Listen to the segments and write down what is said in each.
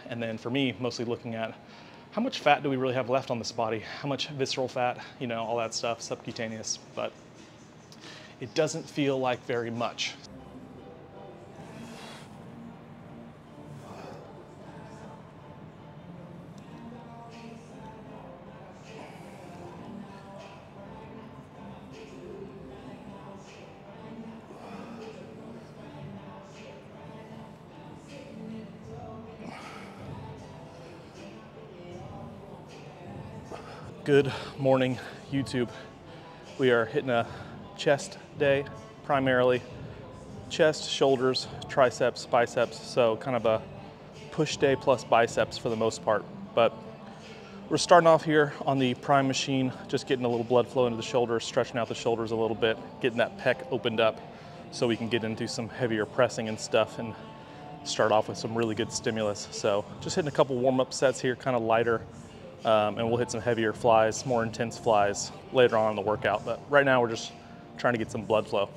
And then for me, mostly looking at how much fat do we really have left on this body? How much visceral fat, you know, all that stuff, subcutaneous, but it doesn't feel like very much. Good morning, YouTube. We are hitting a chest day, primarily chest, shoulders, triceps, biceps, so kind of a push day plus biceps for the most part. But we're starting off here on the prime machine, just getting a little blood flow into the shoulders, stretching out the shoulders a little bit, getting that pec opened up so we can get into some heavier pressing and stuff and start off with some really good stimulus. So just hitting a couple warm-up sets here, kind of lighter. And we'll hit some heavier flies, more intense flies later on in the workout. But right now we're just trying to get some blood flow.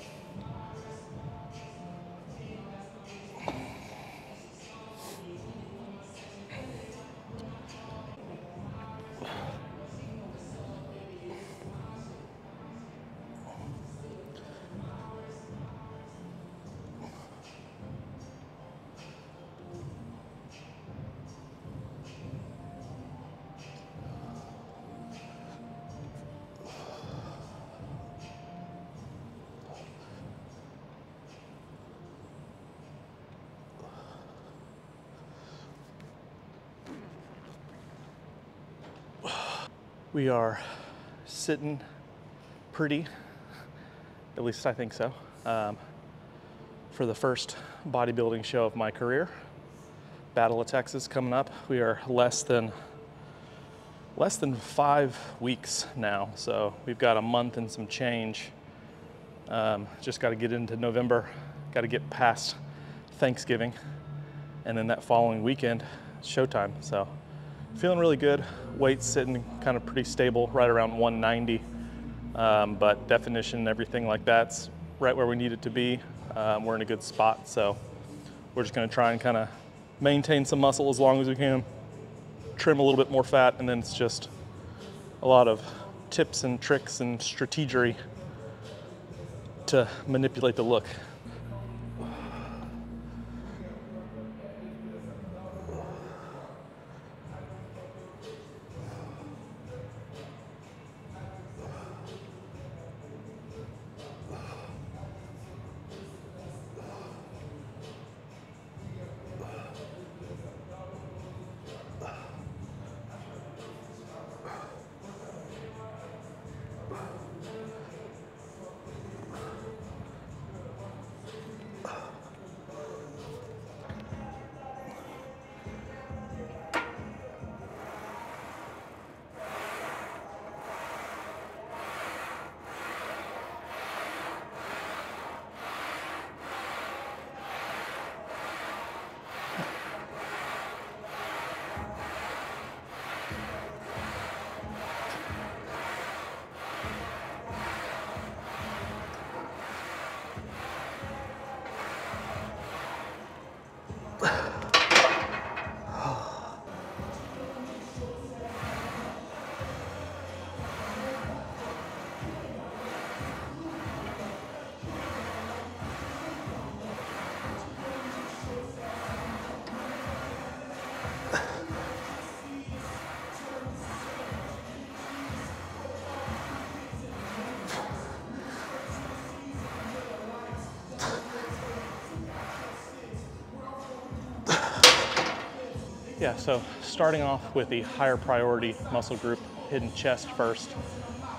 We are sitting pretty, at least I think so, for the first bodybuilding show of my career. Battle of Texas coming up. We are less than 5 weeks now, so we've got a month and some change. Just got to get into November, got to get past Thanksgiving, and then that following weekend, showtime. So feeling really good. Weight's sitting kind of pretty stable, right around 190. But definition, everything like that's right where we need it to be. We're in a good spot, so we're just gonna try and kind of maintain some muscle as long as we can, trim a little bit more fat, and then it's just a lot of tips and tricks and strategery to manipulate the look. Yeah, so starting off with the higher priority muscle group, hitting chest first.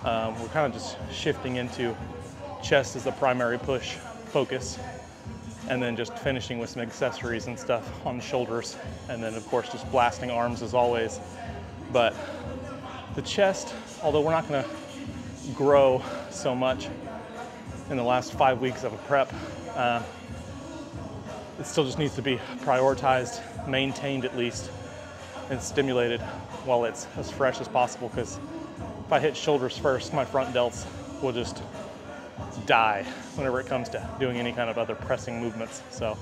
We're kind of just shifting into chest as the primary push focus, and then just finishing with some accessories and stuff on the shoulders, and then of course just blasting arms as always. But the chest, although we're not gonna grow so much in the last 5 weeks of a prep, it still just needs to be prioritized, maintained at least, and stimulated while it's as fresh as possible, because if I hit shoulders first, my front delts will just die whenever it comes to doing any kind of other pressing movements. So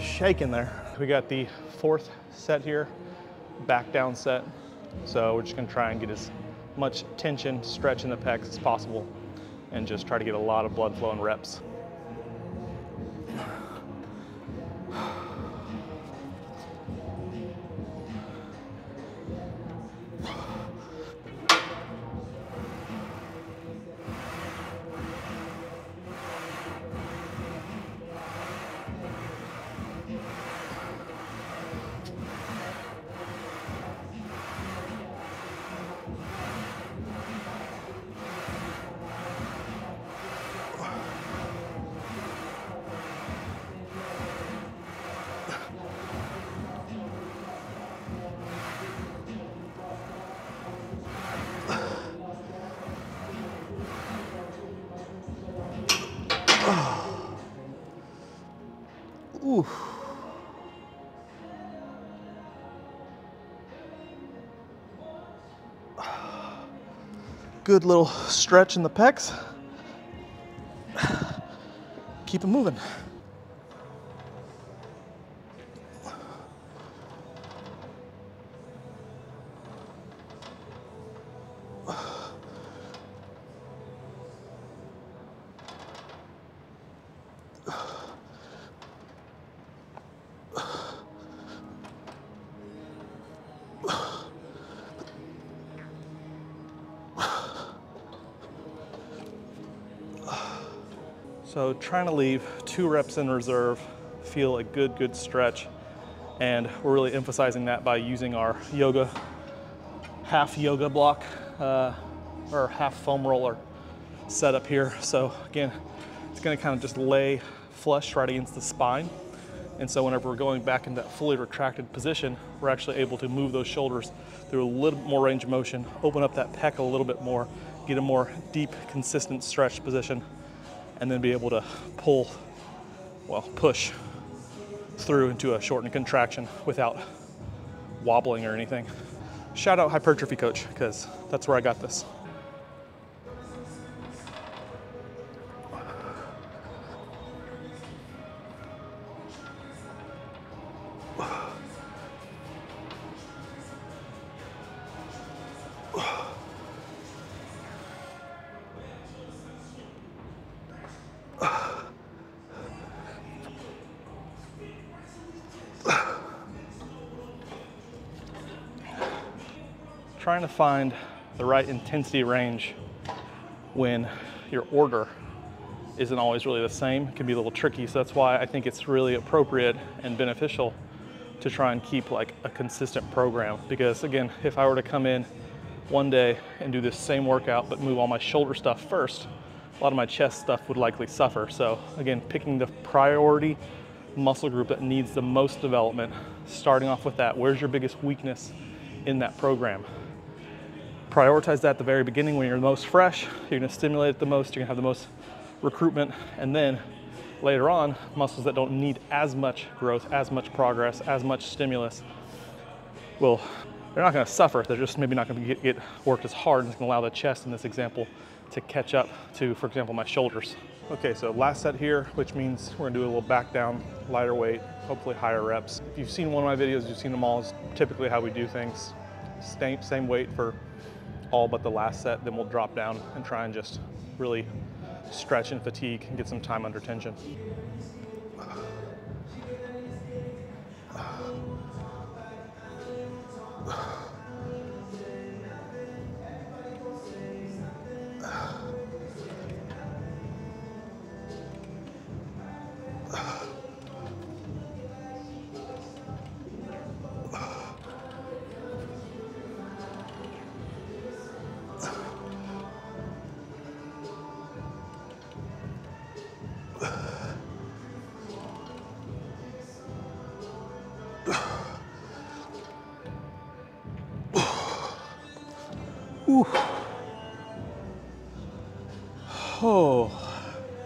shaking there. We got the 4th set here, back down set. So we're just gonna try and get as much tension, stretch in the pecs as possible, and just try to get a lot of blood flow and reps. Ooh. Good little stretch in the pecs. Keep it moving. So trying to leave 2 reps in reserve, feel a good stretch. And we're really emphasizing that by using our yoga, half yoga block, or half foam roller setup here. So again, it's gonna kind of just lay flush right against the spine. And so whenever we're going back in that fully retracted position, we're actually able to move those shoulders through a little more range of motion, open up that pec a little bit more, get a more deep, consistent stretch position, and then be able to pull, well, push through into a shortened contraction without wobbling or anything. Shout out hypertrophy coach, because that's where I got this. Trying to find the right intensity range when your order isn't always really the same. It can be a little tricky, so that's why I think it's really appropriate and beneficial to try and keep like a consistent program. Because again, if I were to come in one day and do this same workout but move all my shoulder stuff first, a lot of my chest stuff would likely suffer. So again, picking the priority muscle group that needs the most development, starting off with that. Where's your biggest weakness in that program? Prioritize that at the very beginning when you're the most fresh. You're gonna stimulate it the most, you're gonna have the most recruitment, and then later on, muscles that don't need as much growth, as much progress, as much stimulus, well, they're not gonna suffer, they're just maybe not gonna get worked as hard, and it's gonna allow the chest in this example to catch up to, for example, my shoulders. Okay, so last set here, which means we're gonna do a little back down, lighter weight, hopefully higher reps. If you've seen one of my videos, you've seen them all, is typically how we do things. Same weight for all but the last set, then we'll drop down and try and just really stretch and fatigue and get some time under tension. Ooh. Oh,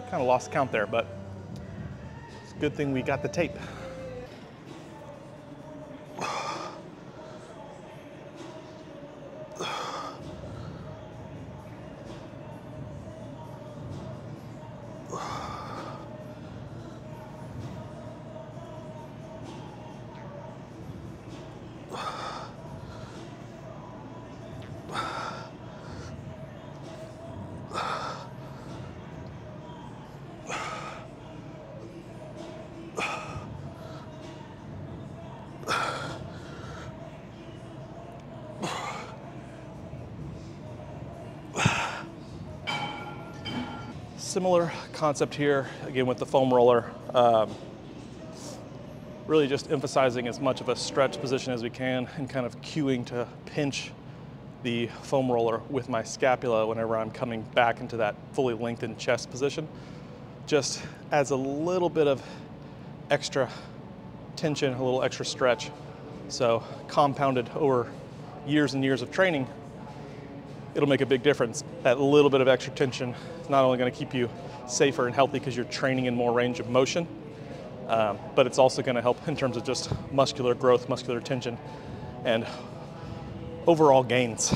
kind of lost count there, but it's a good thing we got the tape. similar concept here, again with the foam roller. Really just emphasizing as much of a stretch position as we can and kind of cueing to pinch the foam roller with my scapula whenever I'm coming back into that fully lengthened chest position. Just adds a little bit of extra tension, a little extra stretch. So compounded over years and years of training, it'll make a big difference. That little bit of extra tension is not only going to keep you safer and healthy because you're training in more range of motion, but it's also going to help in terms of just muscular growth, muscular tension, and overall gains.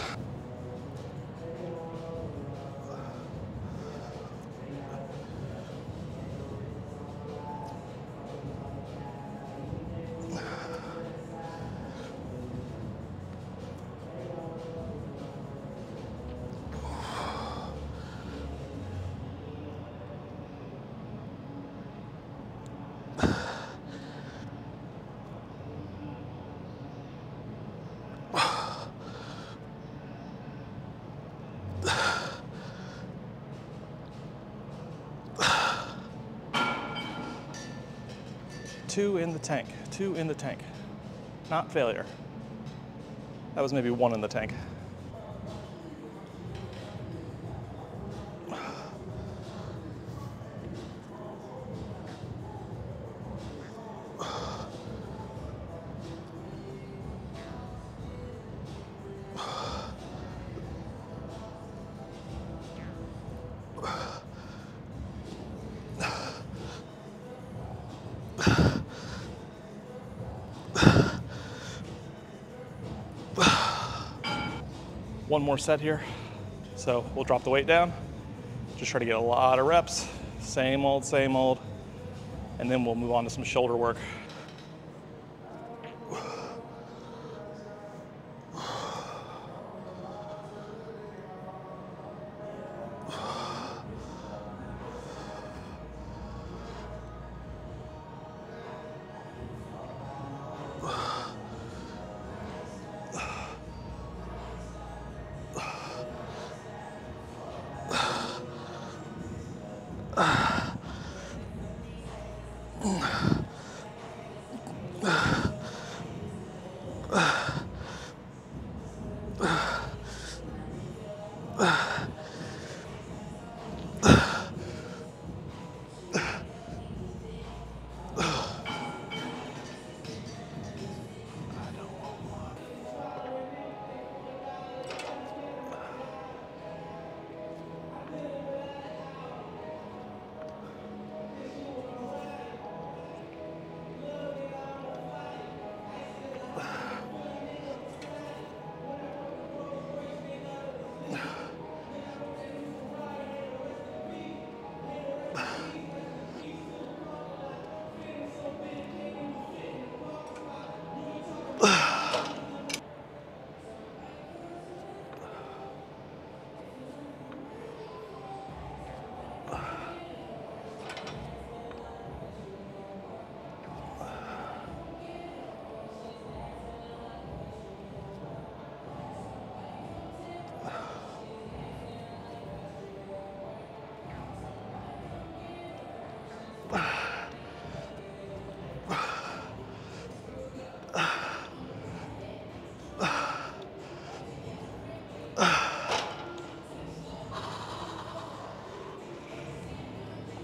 Two in the tank, 2 in the tank. Not failure. That was maybe 1 in the tank. One more set here. So we'll drop the weight down, just try to get a lot of reps, same old, and then we'll move on to some shoulder work.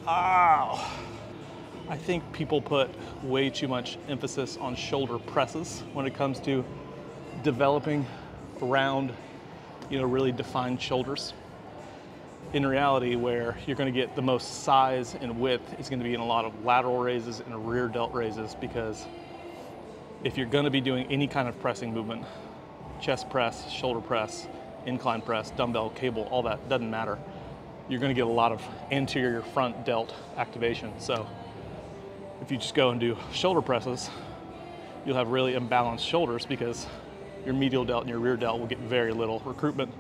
Ow. I think people put way too much emphasis on shoulder presses when it comes to developing round, really defined shoulders. In reality, where you're going to get the most size and width is going to be in a lot of lateral raises and rear delt raises, because if you're going to be doing any kind of pressing movement, chest press, shoulder press, incline press, dumbbell, cable, all that, doesn't matter. You're going to get a lot of anterior front delt activation. So if you just go and do shoulder presses, you'll have really imbalanced shoulders because your medial delt and your rear delt will get very little recruitment.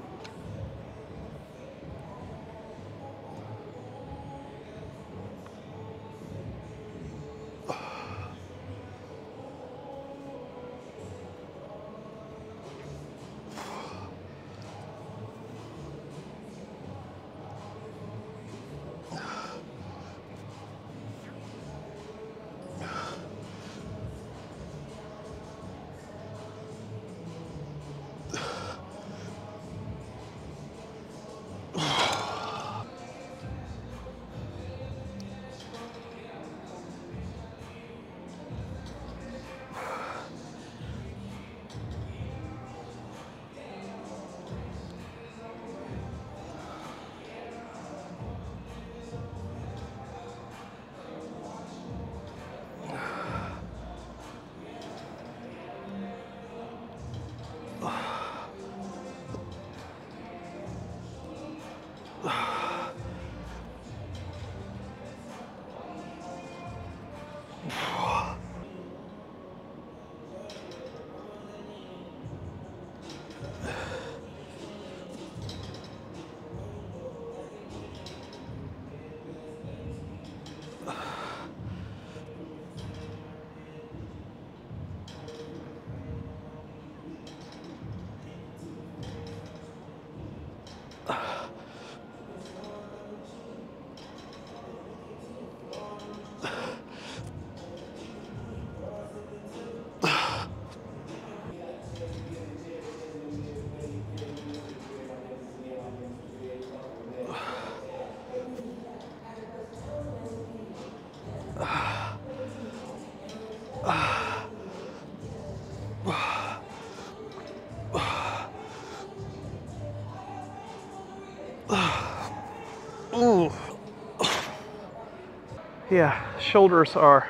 Yeah, shoulders are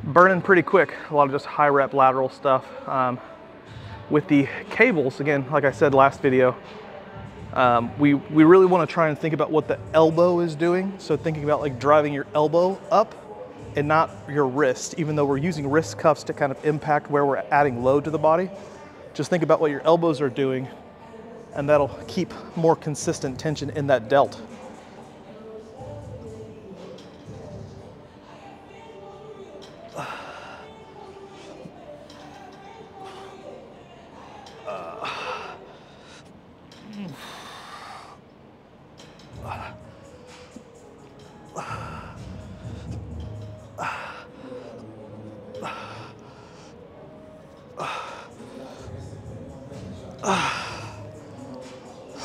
burning pretty quick. A lot of just high rep lateral stuff. With the cables, again, like I said last video, we really want to try and think about what the elbow is doing. So thinking about like driving your elbow up and not your wrist, even though we're using wrist cuffs to kind of impact where we're adding load to the body. Just think about what your elbows are doing, and that'll keep more consistent tension in that delt.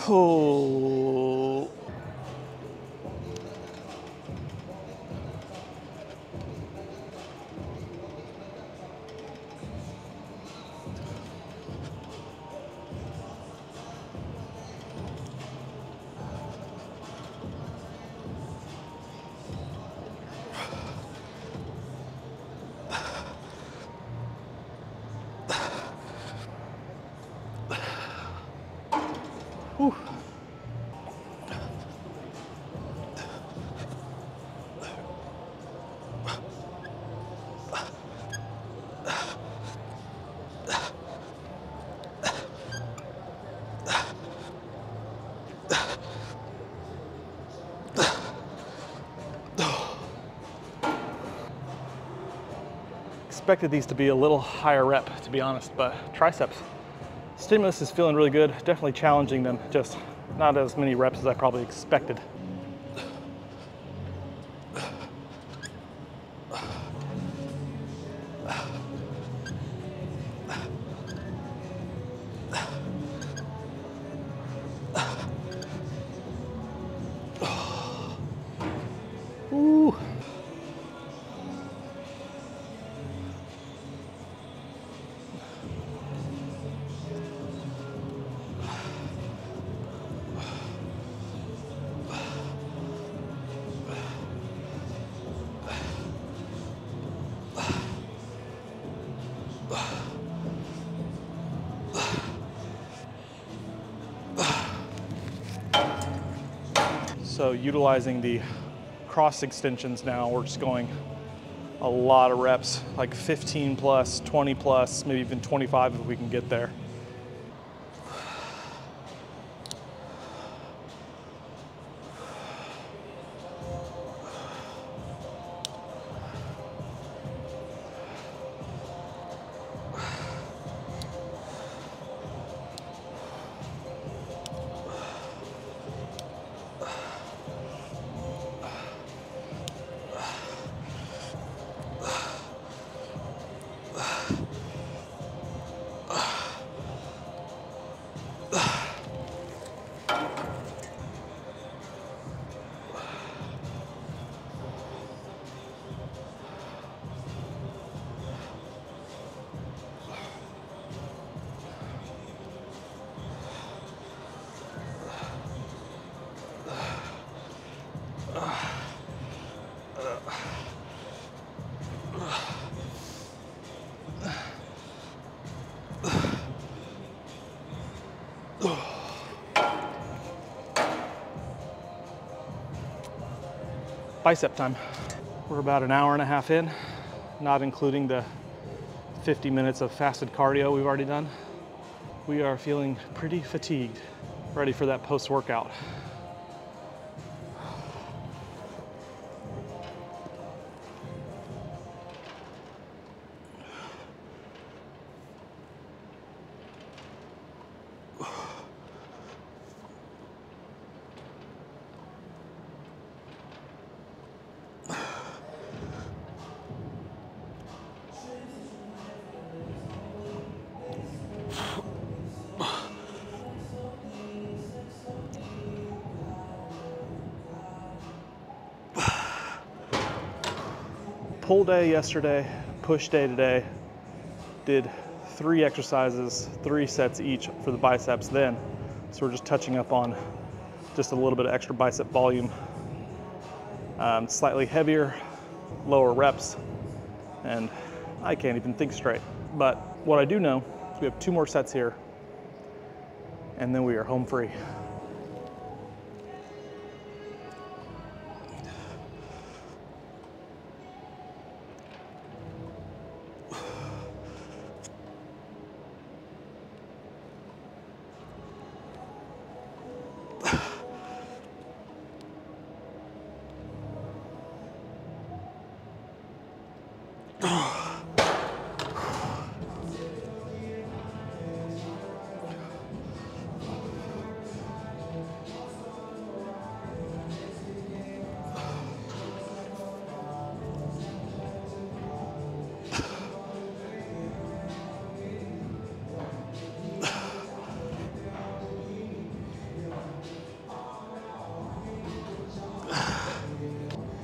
Oh. Whew. Expected these to be a little higher rep, to be honest, but triceps stimulus is feeling really good. Definitely challenging them, just not as many reps as I probably expected. Ooh. So utilizing the cross extensions now, we're just going a lot of reps, like 15 plus, 20 plus, maybe even 25 if we can get there. Bicep time. We're about an hour and a half in, not including the 50 minutes of fasted cardio we've already done. We are feeling pretty fatigued, ready for that post-workout. Pull day yesterday, push day today. Did 3 exercises, 3 sets each for the biceps then. So we're just touching up on just a little bit of extra bicep volume. Slightly heavier lower reps, and I can't even think straight. But what I do know is we have 2 more sets here, and then we are home free.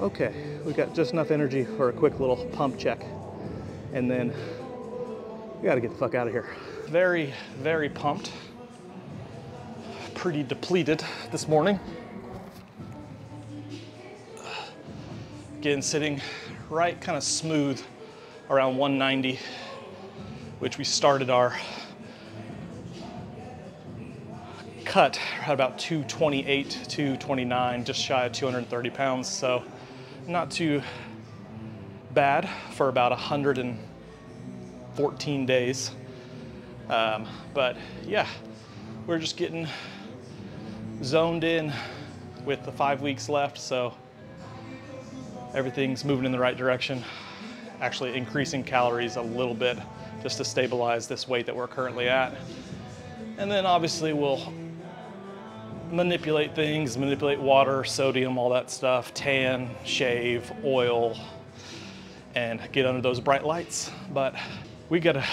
Okay, we got just enough energy for a quick little pump check, and then we gotta get the fuck out of here. Very, very pumped. Pretty depleted this morning. Again, sitting right kind of smooth around 190, which we started our cut at about 228, 229, just shy of 230 pounds. So not too bad for about 114 days. But yeah, we're just getting zoned in with the 5 weeks left. So everything's moving in the right direction. Actually increasing calories a little bit just to stabilize this weight that we're currently at. And then obviously we'll manipulate things, manipulate water, sodium, all that stuff, tan, shave, oil, and get under those bright lights. But we gotta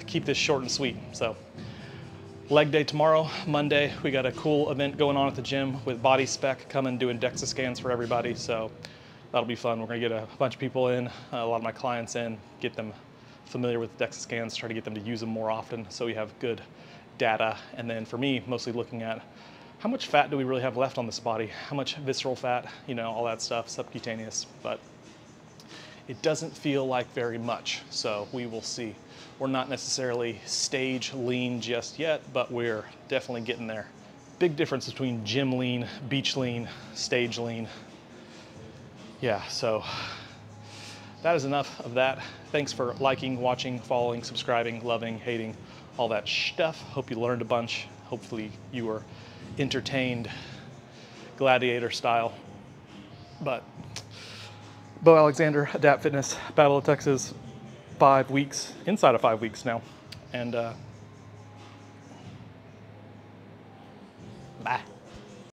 keep this short and sweet. So leg day tomorrow, Monday, we got a cool event going on at the gym with Body Spec coming, doing DEXA scans for everybody. So that'll be fun. We're gonna get a bunch of people in, a lot of my clients in, get them familiar with DEXA scans, try to get them to use them more often so we have good data. And then for me, mostly looking at how much fat do we really have left on this body? How much visceral fat, you know, all that stuff, subcutaneous, but it doesn't feel like very much, so we will see. We're not necessarily stage lean just yet, but we're definitely getting there. Big difference between gym lean, beach lean, stage lean. Yeah, so that is enough of that. Thanks for liking, watching, following, subscribing, loving, hating, all that stuff. Hope you learned a bunch. Hopefully you were entertained, gladiator style. But Bo Alexander, Adapt Fitness, Battle of Texas, 5 weeks, inside of 5 weeks now. And